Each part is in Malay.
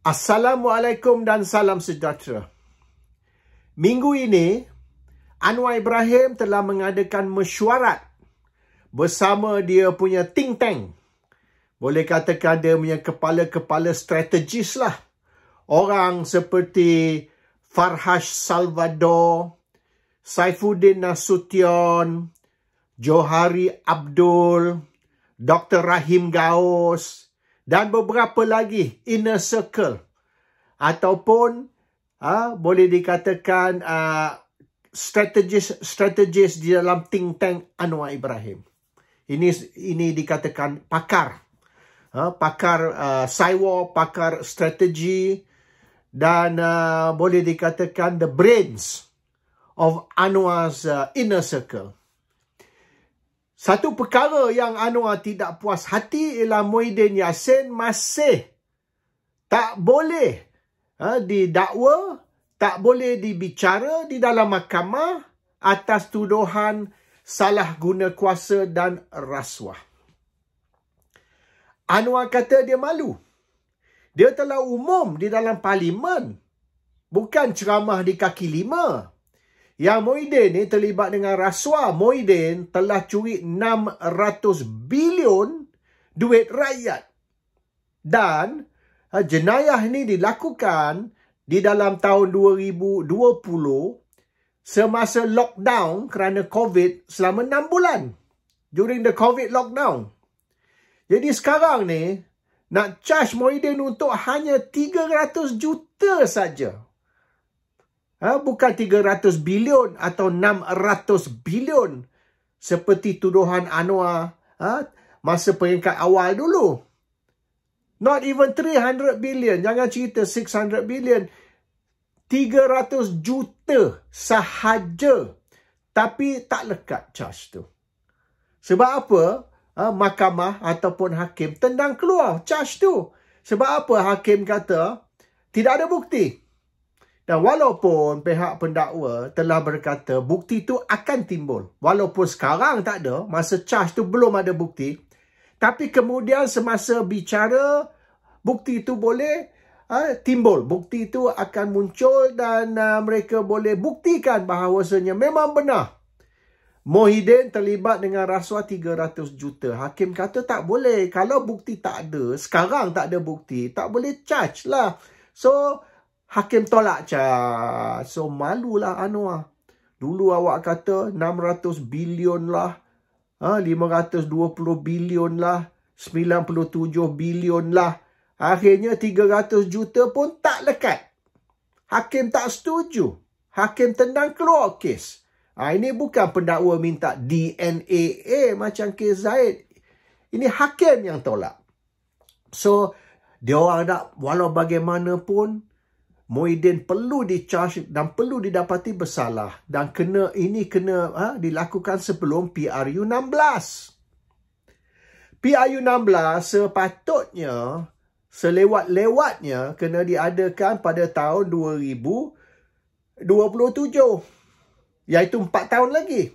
Assalamualaikum dan salam sejahtera. Minggu ini, Anwar Ibrahim telah mengadakan mesyuarat bersama dia punya think tank. Boleh katakan dia punya kepala-kepala strategis lah. Orang seperti Farhad Salvador, Saifuddin Nasution, Johari Abdul, Dr. Rahim Gaus, dan beberapa lagi inner circle ataupun boleh dikatakan strategis di dalam think tank Anwar Ibrahim. Ini dikatakan pakar, cyber, pakar strategi, dan boleh dikatakan the brains of Anwar's inner circle. Satu perkara yang Anwar tidak puas hati ialah Muhyiddin Yassin masih tak boleh didakwa, tak boleh dibicara di dalam mahkamah atas tuduhan salah guna kuasa dan rasuah. Anwar kata dia malu. Dia telah umum di dalam parlimen, bukan ceramah di kaki lima. Yang Muhyiddin ni terlibat dengan rasuah. Muhyiddin telah curi 600 bilion duit rakyat. Dan jenayah ini dilakukan di dalam tahun 2020 semasa lockdown kerana COVID selama 6 bulan. During the COVID lockdown. Jadi sekarang ni nak charge Muhyiddin untuk hanya 300 juta saja. Bukan 300 bilion atau 600 bilion seperti tuduhan Anwar masa peringkat awal dulu. Not even 300 billion. Jangan cerita 600 billion. 300 juta sahaja. Tapi tak lekat charge tu. Sebab apa? Mahkamah ataupun hakim tendang keluar charge tu. Sebab apa hakim kata tidak ada bukti. Dan walaupun pihak pendakwa telah berkata bukti tu akan timbul. Walaupun sekarang tak ada, masa charge tu belum ada bukti. Tapi kemudian semasa bicara, bukti tu boleh timbul. Bukti tu akan muncul dan mereka boleh buktikan bahawasanya memang benar. Muhyiddin terlibat dengan rasuah 300 juta. Hakim kata tak boleh. Kalau bukti tak ada, sekarang tak ada bukti, tak boleh charge lah. So, hakim tolak charge. So, malulah Anwar. Dulu awak kata 600 bilion lah. 520 bilion lah. 97 bilion lah. Akhirnya 300 juta pun tak lekat. Hakim tak setuju. Hakim tendang keluar kes. Ini bukan pendakwa minta DNA macam kes Zaid. Ini hakim yang tolak. So, dia orang nak walau bagaimanapun, Muhyiddin perlu di-charge dan perlu didapati bersalah. Dan ini kena dilakukan sebelum PRU 16. PRU 16 sepatutnya, selewat-lewatnya kena diadakan pada tahun 2027. Iaitu 4 tahun lagi.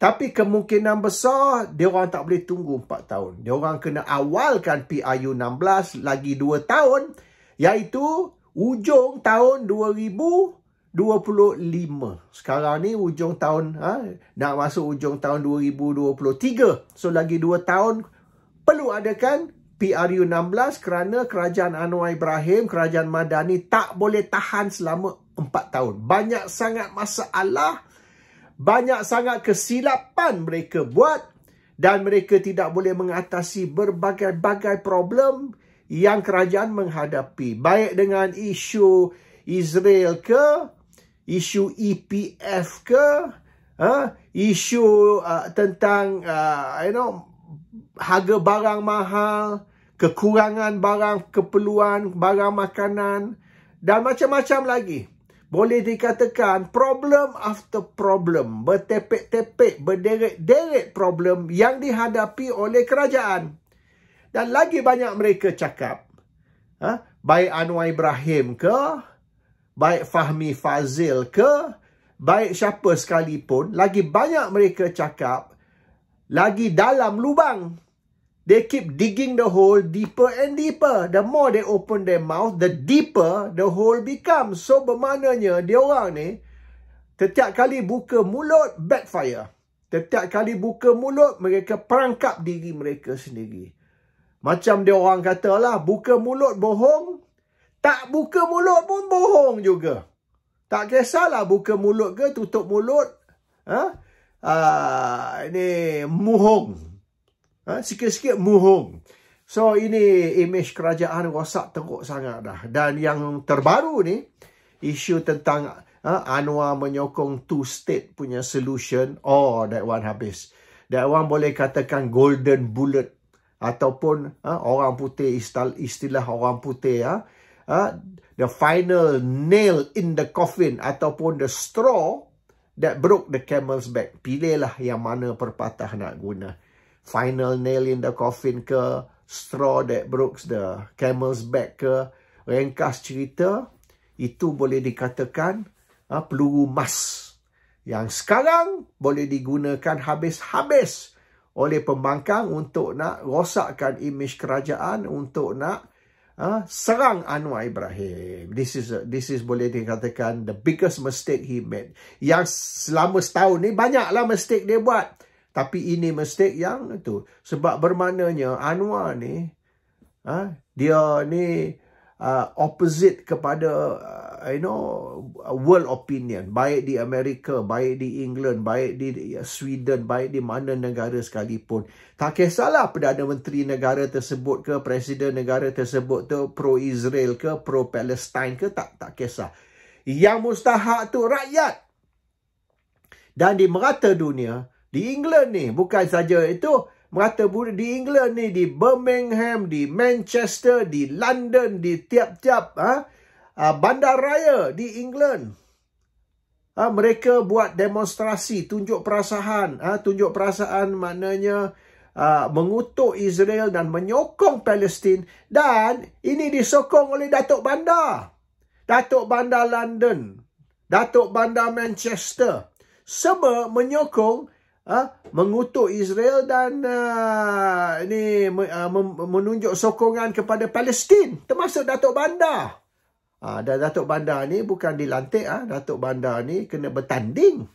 Tapi kemungkinan besar, dia orang tak boleh tunggu 4 tahun. Dia orang kena awalkan PRU 16 lagi 2 tahun. Iaitu ujung tahun 2025. Sekarang ni ujung tahun, nak masuk ujung tahun 2023. So lagi 2 tahun perlu adakan PRU 16 kerana kerajaan Anwar Ibrahim, kerajaan Madani tak boleh tahan selama 4 tahun. Banyak sangat masalah, banyak sangat kesilapan mereka buat dan mereka tidak boleh mengatasi berbagai-bagai problem yang kerajaan menghadapi. Baik dengan isu Israel ke, isu EPF ke, isu tentang harga barang mahal, kekurangan barang keperluan, barang makanan dan macam-macam lagi. Boleh dikatakan problem after problem, bertepek-tepek, berderet-deret problem yang dihadapi oleh kerajaan. Dan lagi banyak mereka cakap, baik Anwar Ibrahim ke, baik Fahmi Fazil ke, baik siapa sekalipun, lagi banyak mereka cakap, lagi dalam lubang. they keep digging the hole deeper and deeper. The more they open their mouth, the deeper the hole becomes. So bermaknanya dia orang ni setiap kali buka mulut backfire. Setiap kali buka mulut mereka perangkap diri mereka sendiri. Macam dia orang katalah, buka mulut bohong, tak buka mulut pun bohong juga. Tak kisahlah buka mulut ke tutup mulut. Ini muhong. Sikit-sikit muhung. So, ini image kerajaan rosak teruk sangat dah. Dan yang terbaru ni, isu tentang Anwar menyokong two-state punya solution. Oh, that one habis. That one boleh katakan golden bullet. Ataupun orang putih, istilah orang putih. The final nail in the coffin. Ataupun the straw that broke the camel's back. Pilihlah yang mana perpatah nak guna. Final nail in the coffin ke, straw that broke the camel's back ke. Ringkas cerita, itu boleh dikatakan peluru emas yang sekarang boleh digunakan habis-habis oleh pembangkang untuk nak rosakkan imej kerajaan, untuk nak serang Anwar Ibrahim. This is boleh dikatakan the biggest mistake he made. Yang selama setahun ni banyaklah mistake dia buat. Tapi ini mistake yang itu. Sebab bermaknanya Anwar ni, dia ni opposite kepada, world opinion. Baik di Amerika, baik di England, baik di Sweden, baik di mana negara sekalipun. Tak kisahlah Perdana Menteri negara tersebut ke, Presiden negara tersebut tu pro-Israel ke, pro-Palestine ke, tak kisah. Yang mustahak tu rakyat. Dan di merata dunia, di England ni, bukan saja itu, merata di England ni, di Birmingham, di Manchester, di London, di tiap-tiap bandar raya di England. Mereka buat demonstrasi, tunjuk perasaan. Tunjuk perasaan maknanya mengutuk Israel dan menyokong Palestin. Dan ini disokong oleh Datuk Bandar. Datuk Bandar London. Datuk Bandar Manchester. Semua menyokong mengutuk Israel dan menunjuk sokongan kepada Palestin, termasuk Datuk Bandar. Dan Datuk Bandar ni bukan dilantik, Datuk Bandar ni kena bertanding.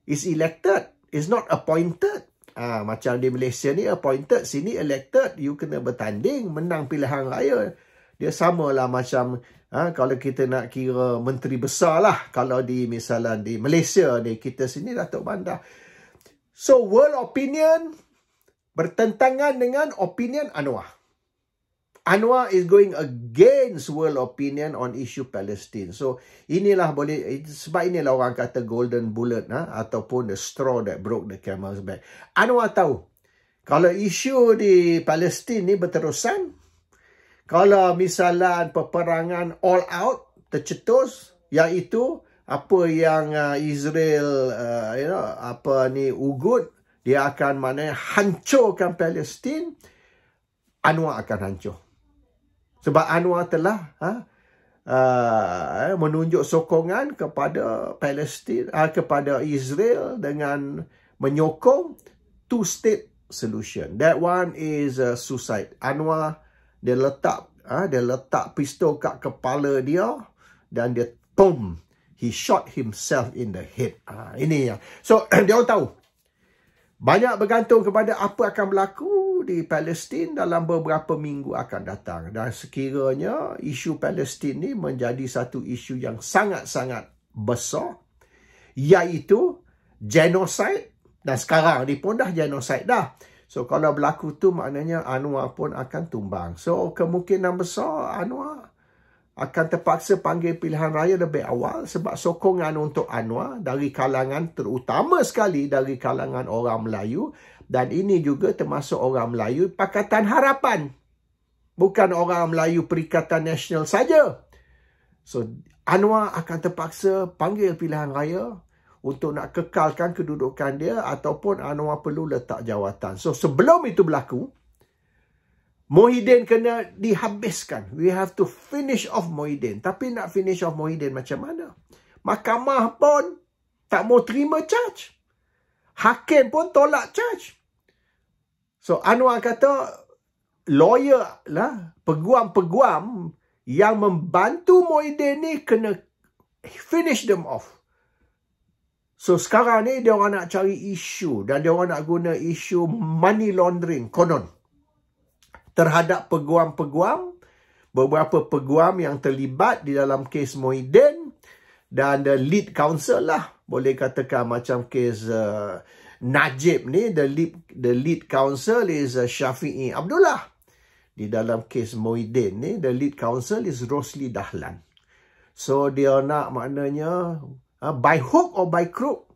Is elected, is not appointed. Macam di Malaysia ni appointed, sini elected, you kena bertanding, menang pilihan raya. Dia samalah macam kalau kita nak kira menteri besar lah, kalau misalnya di Malaysia ni, kita sini Datuk Bandar. So, world opinion bertentangan dengan opinion Anwar. Anwar is going against world opinion on issue Palestine. So, inilah sebab inilah orang kata golden bullet, ataupun the straw that broke the camel's back. Anwar tahu, kalau isu di Palestin ni berterusan, kalau misalnya peperangan all out, tercetus, iaitu apa yang Israel ugut, dia akan hancurkan Palestin, Anwar akan hancur. Sebab Anwar telah menunjuk sokongan kepada Palestin, kepada Israel dengan menyokong two-state solution. That one is suicide. Anwar dia letak pistol kat kepala dia dan dia boom. He shot himself in the head. Ini yang. So, dia orang tahu. Banyak bergantung kepada apa akan berlaku di Palestin dalam beberapa minggu akan datang. Dan sekiranya isu Palestin ni menjadi satu isu yang sangat-sangat besar, iaitu genocide. Dan sekarang ni pun dah genocide dah. So, kalau berlaku tu maknanya Anwar pun akan tumbang. So, kemungkinan besar Anwar akan terpaksa panggil pilihan raya lebih awal sebab sokongan untuk Anwar dari kalangan, terutama sekali dari kalangan orang Melayu, dan ini juga termasuk orang Melayu Pakatan Harapan. Bukan orang Melayu Perikatan Nasional saja. So, Anwar akan terpaksa panggil pilihan raya untuk nak kekalkan kedudukan dia, ataupun Anwar perlu letak jawatan. So, sebelum itu berlaku, Muhyiddin kena dihabiskan. We have to finish off Muhyiddin. Tapi nak finish off Muhyiddin macam mana? Mahkamah pun tak mau terima charge. Hakim pun tolak charge. So Anwar kata lawyer lah, peguam-peguam yang membantu Muhyiddin ni kena finish them off. So sekarang ni dia orang nak cari isu dan dia orang nak guna isu money laundering konon terhadap peguam-peguam, beberapa peguam yang terlibat di dalam kes Muhyiddin dan the lead counsel lah, boleh katakan macam kes Najib ni, the lead counsel is Syafi'i Abdullah. Di dalam kes Muhyiddin ni, the lead counsel is Rosli Dahlan. So dia nak maknanya by hook or by crook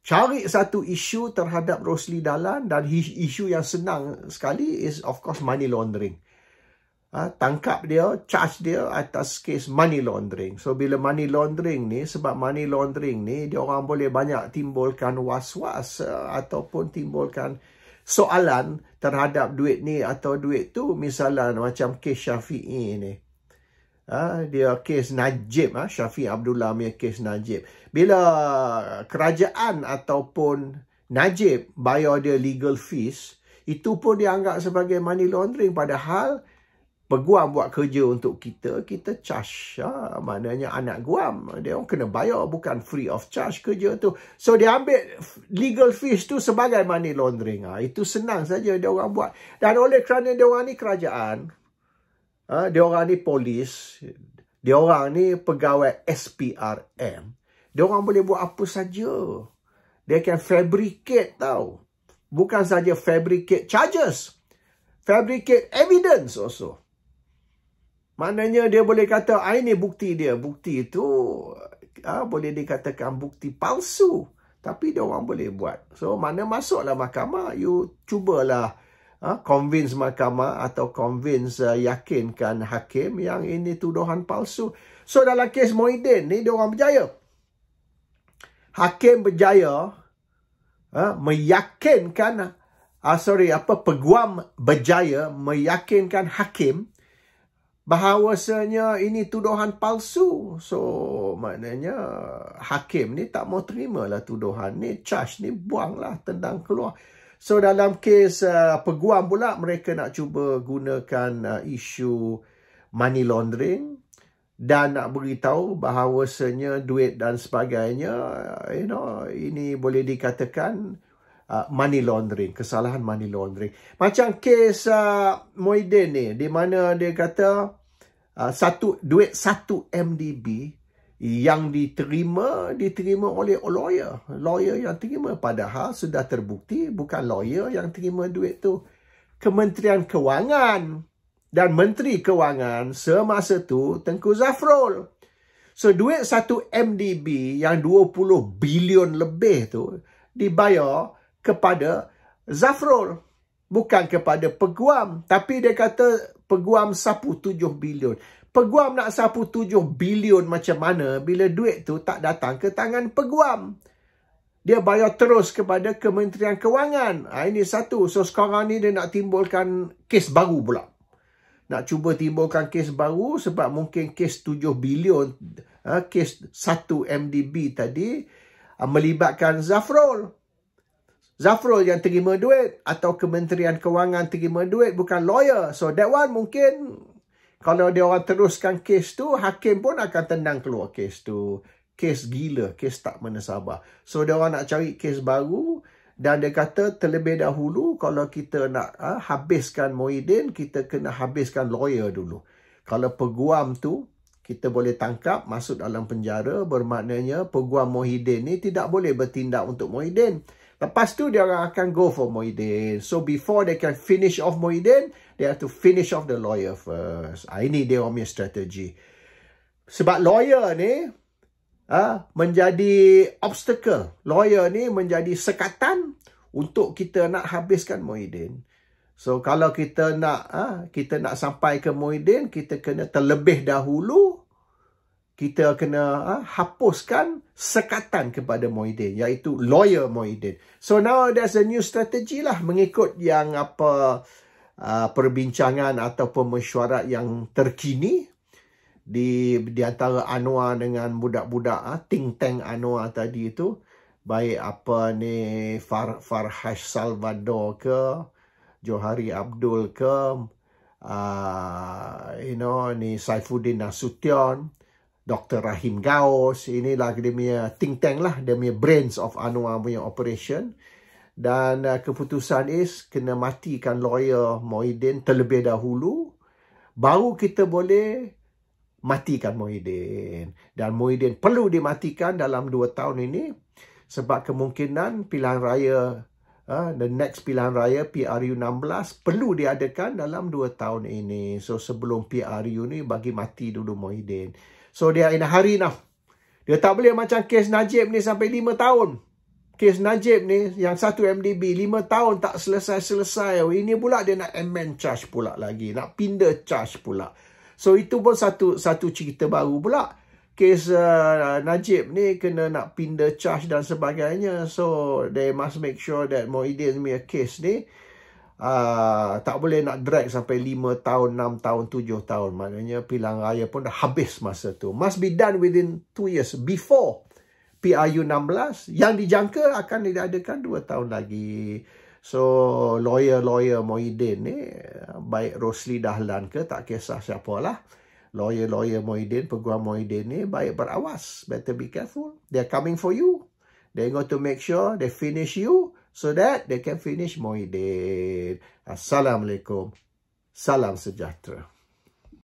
cari satu isu terhadap Rosli Dahlan, dan isu yang senang sekali is of course money laundering. Tangkap dia, charge dia atas kes money laundering. So bila money laundering ni, sebab money laundering ni dia orang boleh banyak timbulkan was-was ataupun timbulkan soalan terhadap duit ni atau duit tu. Misalnya macam kes Syafi'i ni, dia kes Najib, Syafi'i Abdullah punya kes Najib. Bila kerajaan ataupun Najib bayar dia legal fees, itu pun dianggap sebagai money laundering, padahal peguam buat kerja untuk kita, kita charge. Maknanya anak guam, dia orang kena bayar, bukan free of charge kerja tu. So dia ambil legal fees tu sebagai money laundering. Itu senang saja dia orang buat. Dan oleh kerana dia orang ni kerajaan, dia orang ni polis, dia orang ni pegawai SPRM, dia orang boleh buat apa saja. Dia can fabricate tau. Bukan saja fabricate charges, fabricate evidence also. Maknanya dia boleh kata, ini bukti dia. Bukti itu boleh dikatakan bukti palsu. Tapi dia orang boleh buat. So, mana masuklah mahkamah, you cubalah convince mahkamah atau convince, yakinkan hakim yang ini tuduhan palsu. So, dalam kes Muhyiddin ni, dia orang berjaya. Hakim berjaya meyakinkan, peguam berjaya meyakinkan hakim bahawasanya ini tuduhan palsu. So, maknanya hakim ni tak mau terima lah tuduhan ni. Charge ni buanglah, tendang keluar. So, dalam kes peguam pula, mereka nak cuba gunakan isu money laundering dan nak beritahu bahawasanya duit dan sebagainya, ini boleh dikatakan money laundering, kesalahan money laundering. Macam kes Muhyiddin ni, di mana dia kata duit 1 MDB yang diterima oleh lawyer yang terima, padahal sudah terbukti bukan lawyer yang terima duit tu. Kementerian Kewangan dan Menteri Kewangan semasa tu Tengku Zafrul. So duit 1 MDB yang 20 bilion lebih tu dibayar kepada Zafrul, bukan kepada peguam. Tapi dia kata peguam sapu 7 bilion. Peguam nak sapu 7 bilion macam mana bila duit tu tak datang ke tangan peguam? Dia bayar terus kepada Kementerian Kewangan. Ini satu. So sekarang ni dia nak timbulkan kes baru pula. Nak cuba timbulkan kes baru sebab mungkin kes 7 bilion, kes 1 MDB tadi melibatkan Zafrul. Zafrul yang terima duit atau Kementerian Kewangan terima duit, bukan lawyer. So that one mungkin kalau dia orang teruskan kes tu, hakim pun akan tendang keluar kes tu. Kes gila, kes tak menasabar. So dia orang nak cari kes baru dan dia kata terlebih dahulu kalau kita nak habiskan Muhyiddin, kita kena habiskan lawyer dulu. Kalau peguam tu kita boleh tangkap, masuk dalam penjara, bermaknanya peguam Muhyiddin ni tidak boleh bertindak untuk Muhyiddin. Lepas tu dia orang akan go for Muhyiddin. So before they can finish off Muhyiddin, they have to finish off the lawyer first. Ini dia orang punya strategi. Sebab lawyer ni menjadi obstacle. Lawyer ni menjadi sekatan untuk kita nak habiskan Muhyiddin. So kalau kita nak sampai ke Muhyiddin, kita kena terlebih dahulu kita kena hapuskan sekatan kepada Muhyiddin, iaitu lawyer Muhyiddin. So now there's a new strategy lah, mengikut yang perbincangan ataupun mesyuarat yang terkini di antara Anwar dengan budak-budak think tank Anwar tadi itu, baik Farhad Salvador ke, Johari Abdul ke, ni Saifuddin Nasution, Dr. Rahim Gaus. Inilah dia punya think tank lah, dia punya brains of Anwar punya operation. Dan keputusan is kena matikan lawyer Muhyiddin terlebih dahulu, baru kita boleh matikan Muhyiddin. Dan Muhyiddin perlu dimatikan dalam 2 tahun ini, sebab kemungkinan pilihan raya, the next pilihan raya PRU 16 perlu diadakan dalam 2 tahun ini. So sebelum PRU ni bagi mati dulu Muhyiddin. So dia in a hurry now. Dia tak boleh macam kes Najib ni sampai 5 tahun. Kes Najib ni yang 1 MDB 5 tahun tak selesai-selesai. Ini pula dia nak amend charge pula lagi, nak pindah charge pula. So itu pun satu cerita baru pula. Kes Najib ni kena nak pindah charge dan sebagainya. So they must make sure that Muhyiddin punya case ni tak boleh nak drag sampai 5 tahun, 6 tahun, 7 tahun. Maknanya pilihan raya pun dah habis masa tu. Must be done within 2 years before PRU 16 yang dijangka akan diadakan 2 tahun lagi. So lawyer Muhyiddin ni, baik Rosli Dahlan ke, tak kisah siapalah, lawyer Muhyiddin, peguam Muhyiddin ni baik berawas. Better be careful. They're coming for you. They're going to make sure they finish you so that they can finish Muhyiddin. Assalamualaikum. Salam sejahtera.